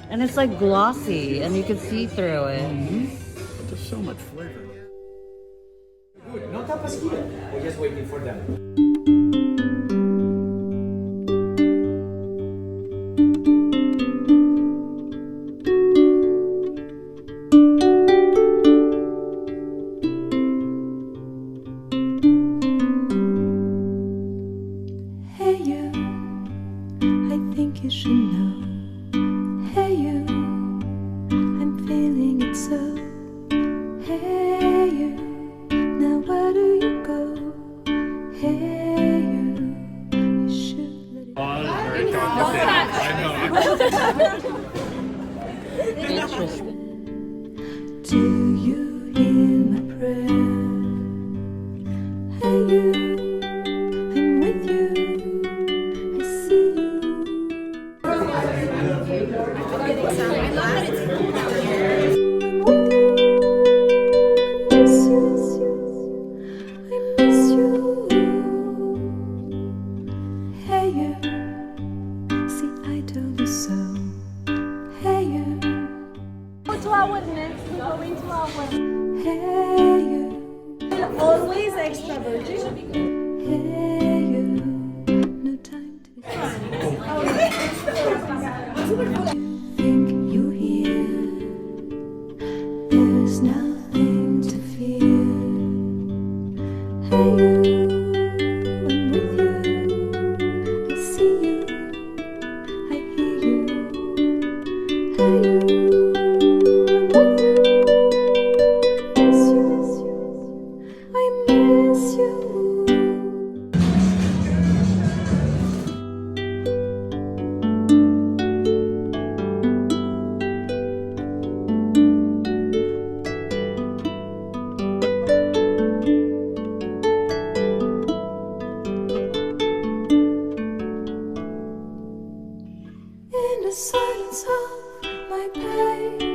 And it's like glossy, and you can see through it. There's so much flavor. Good. No tapas here. We're just waiting for them. Hey you, I think you should know. Hey you, I'm feeling it so. Hey you, now where do you go? Hey you, you should let it go. Do you hear my prayer? Hey you, I'm with you. I see you. Hey you, see I told you so. Hey you, Go to our next, we're going to our hey you, always extra virgin. hey you, no time to think you hear. There's nothing to fear. Hey you, I'm with you. I see you, I hear you. Hey you, I'm with you. Miss you, I miss you. In the silence of my pain,